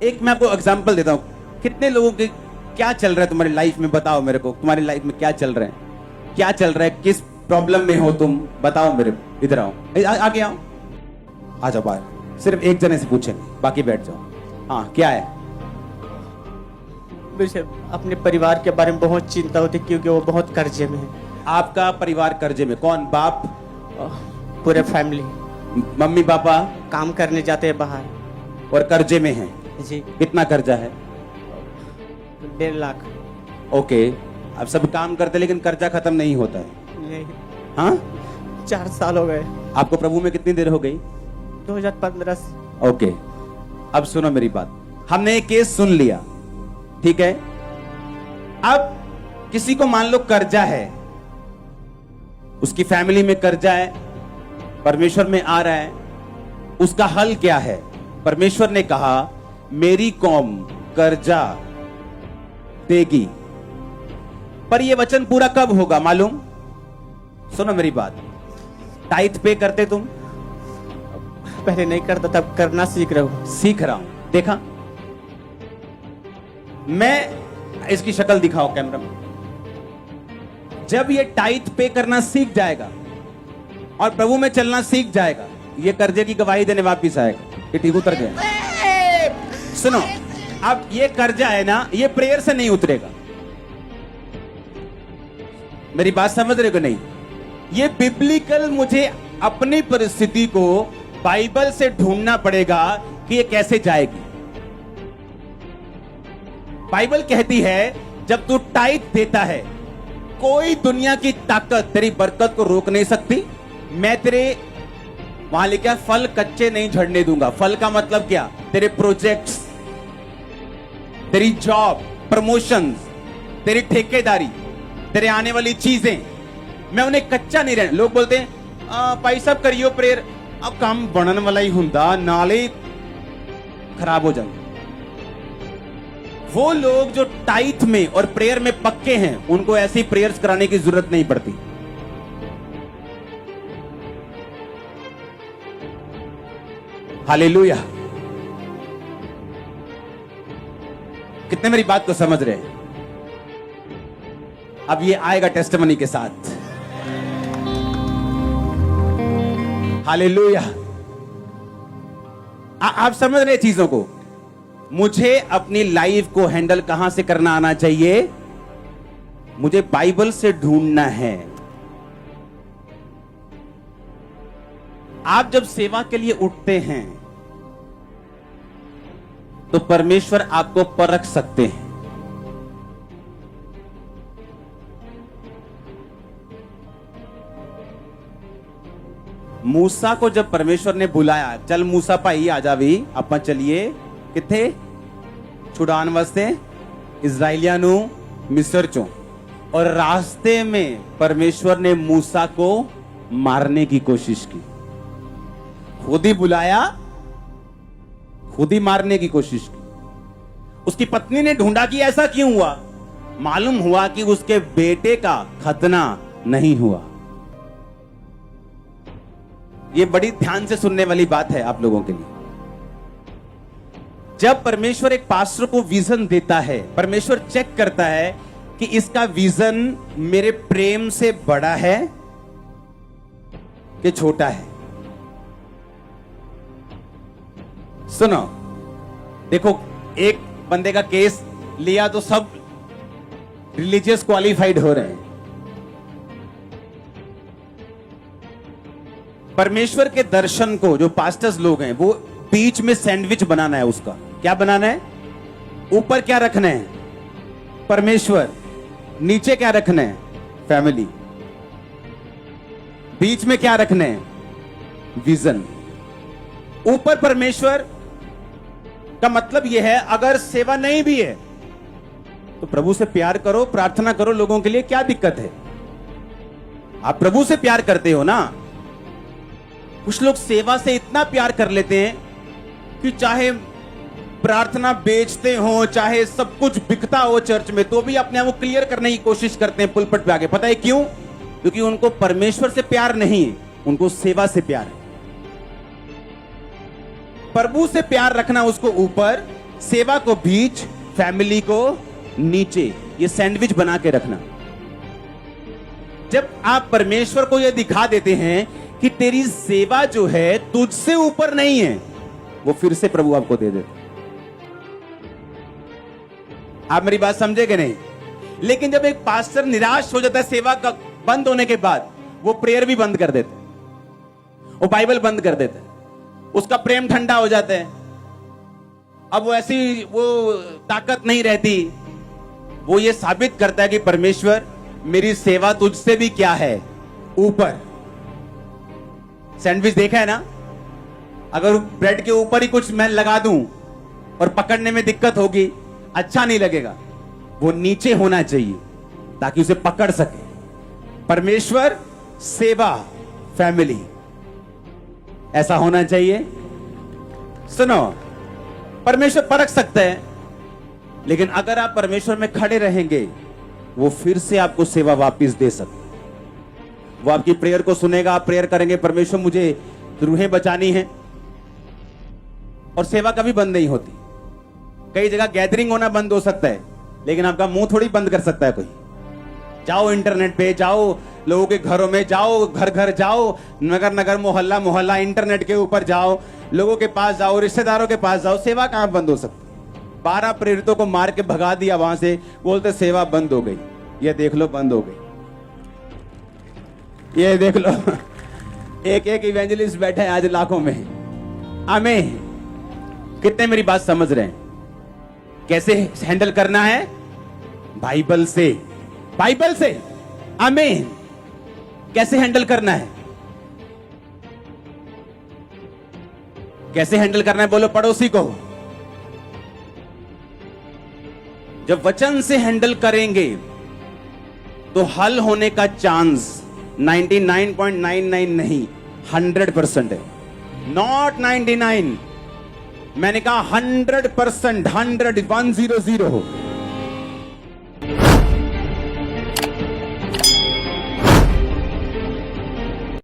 एक मैं आपको एग्जांपल देता हूँ, कितने लोगों के क्या चल रहा है तुम्हारी लाइफ में, बताओ मेरे को, तुम्हारी लाइफ में क्या चल रहा है, क्या चल रहा है, किस प्रॉब्लम में हो तुम, बताओ मेरे को। इधर आओ, आगे आओ, आ जाओ बाहर। सिर्फ एक जने से पूछेंगे, बाकी बैठ जाओ। हाँ, क्या है? मुझे अपने परिवार के बारे में बहुत चिंता होती क्योंकि वो बहुत कर्जे में है। आपका परिवार कर्जे में? कौन? बाप? पूरे फैमिली। मम्मी पापा काम करने जाते हैं बाहर और कर्जे में हैं? जी। कितना कर्जा है? 1.5 लाख। ओके, अब सब काम करते लेकिन कर्जा खत्म नहीं होता है। नहीं। हाँ, 4 साल हो गए। आपको प्रभु में कितनी देर हो गई? 2015 से। ओके, अब सुनो मेरी बात, हमने एक केस सुन लिया, ठीक है? अब किसी को मान लो कर्जा है, उसकी फैमिली में कर्जा है, परमेश्वर में आ रहा है, उसका हल क्या है? परमेश्वर ने कहा मेरी कौम कर्जा देगी, पर यह वचन पूरा कब होगा मालूम? सुनो मेरी बात, टाइथ पे करते तुम? पहले नहीं करता, तब करना सीख रहा हूं। सीख रहा हूं, देखा? मैं इसकी शक्ल दिखाओ कैमरा में। जब ये टाइथ पे करना सीख जाएगा और प्रभु में चलना सीख जाएगा, ये कर्जे की गवाही देने वापिस आएगा कि ठीक उतर गया। सुनो, अब ये कर्जा है ना, ये प्रेयर से नहीं उतरेगा। मेरी बात समझ रहे हो नहीं? ये बिब्लिकल, मुझे अपनी परिस्थिति को बाइबल से ढूंढना पड़ेगा कि ये कैसे जाएगी। बाइबल कहती है जब तू टाइट देता है, कोई दुनिया की ताकत तेरी बरकत को रोक नहीं सकती। मैं तेरे वहां लिखा फल कच्चे नहीं झड़ने दूंगा। फल का मतलब क्या? तेरे प्रोजेक्ट्स, तेरी जॉब, प्रमोशंस, तेरी ठेकेदारी, तेरे आने वाली चीजें, मैं उन्हें कच्चा नहीं रहने। लोग बोलते हैं भाई साहब करियो प्रेयर, अब काम बनने वाला ही हुंदा, नाले खराब हो जाएंगे। वो लोग जो टाइथ में और प्रेयर में पक्के हैं, उनको ऐसी प्रेयर्स कराने की जरूरत नहीं पड़ती। हालेलुया। कितने मेरी बात को समझ रहे हैं? अब ये आएगा टेस्टिमनी के साथ। हालेलुया। आप समझ रहे चीजों को? मुझे अपनी लाइफ को हैंडल कहां से करना आना चाहिए? मुझे बाइबल से ढूंढना है। आप जब सेवा के लिए उठते हैं तो परमेश्वर आपको परख सकते हैं। मूसा को जब परमेश्वर ने बुलाया, चल मूसा भाई आ जा भी, ਆਪਾਂ चलिए किथे छुड़ान वास्ते इजराइलियां नु मिस्र चों, और रास्ते में परमेश्वर ने मूसा को मारने की कोशिश की। खुद ही बुलाया, खुद ही मारने की कोशिश की। उसकी पत्नी ने ढूंढा कि ऐसा क्यों हुआ। मालूम हुआ कि उसके बेटे का खतना नहीं हुआ। यह बड़ी ध्यान से सुनने वाली बात है आप लोगों के लिए। जब परमेश्वर एक पास्टर को विजन देता है, परमेश्वर चेक करता है कि इसका विजन मेरे प्रेम से बड़ा है कि छोटा है। सुनो, देखो, एक बंदे का केस लिया तो सब रिलीजियस क्वालिफाइड हो रहे हैं। परमेश्वर के दर्शन को जो पास्टर्स लोग हैं, वो बीच में सैंडविच बनाना है। उसका क्या बनाना है? ऊपर क्या रखना है? परमेश्वर। नीचे क्या रखना है? फैमिली। बीच में क्या रखना है? विजन। ऊपर परमेश्वर का मतलब यह है, अगर सेवा नहीं भी है तो प्रभु से प्यार करो, प्रार्थना करो लोगों के लिए। क्या दिक्कत है? आप प्रभु से प्यार करते हो ना। कुछ लोग सेवा से इतना प्यार कर लेते हैं कि चाहे प्रार्थना बेचते हो, चाहे सब कुछ बिकता हो चर्च में, तो भी अपने आप को क्लियर करने की कोशिश करते हैं पुलपट पे आके। पता है क्यों? क्योंकि उनको परमेश्वर से प्यार नहीं है, उनको सेवा से प्यार है। प्रभु से प्यार रखना उसको ऊपर, सेवा को बीच, फैमिली को नीचे, ये सैंडविच बना के रखना। जब आप परमेश्वर को यह दिखा देते हैं कि तेरी सेवा जो है तुझसे ऊपर नहीं है, वो फिर से प्रभु आपको दे देते। आप मेरी बात समझे कि नहीं? लेकिन जब एक पास्टर निराश हो जाता है सेवा का बंद होने के बाद, वो प्रेयर भी बंद कर देते, वो बाइबल बंद कर देते, उसका प्रेम ठंडा हो जाता है। अब वो ऐसी वो ताकत नहीं रहती। वो ये साबित करता है कि परमेश्वर मेरी सेवा तुझसे भी क्या है, ऊपर। सैंडविच देखा है ना? अगर ब्रेड के ऊपर ही कुछ मैं लगा दूं और पकड़ने में दिक्कत होगी, अच्छा नहीं लगेगा। वो नीचे होना चाहिए ताकि उसे पकड़ सके। परमेश्वर, सेवा, फैमिली, ऐसा होना चाहिए। सुनो, परमेश्वर परख सकता है, लेकिन अगर आप परमेश्वर में खड़े रहेंगे, वो फिर से आपको सेवा वापस दे सकता है। वो आपकी प्रेयर को सुनेगा, आप प्रेयर करेंगे, परमेश्वर मुझे रूहें बचानी है, और सेवा कभी बंद नहीं होती। कई जगह गैदरिंग होना बंद हो सकता है, लेकिन आपका मुंह थोड़ी बंद कर सकता है कोई। जाओ इंटरनेट पे, जाओ लोगों के घरों में, जाओ घर घर जाओ, नगर नगर, मोहल्ला मोहल्ला, इंटरनेट के ऊपर जाओ, लोगों के पास जाओ, रिश्तेदारों के पास जाओ। सेवा कहां बंद हो सकती? 12 प्रेरितों को मार के भगा दिया वहां से, बोलते सेवा बंद हो गई। ये देख लो, बंद हो गई। ये देख लो, एक एक इवेंजलिस्ट बैठे हैं आज लाखों में। आमीन। कितने मेरी बात समझ रहे हैं? कैसे हैंडल करना है? बाइबल से, बाइबल से। आमीन। कैसे हैंडल करना है? कैसे हैंडल करना है? बोलो पड़ोसी को। जब वचन से हैंडल करेंगे तो हल होने का चांस 99.99 नहीं, 100% है। Not 99, मैंने कहा 100%, 100, 100।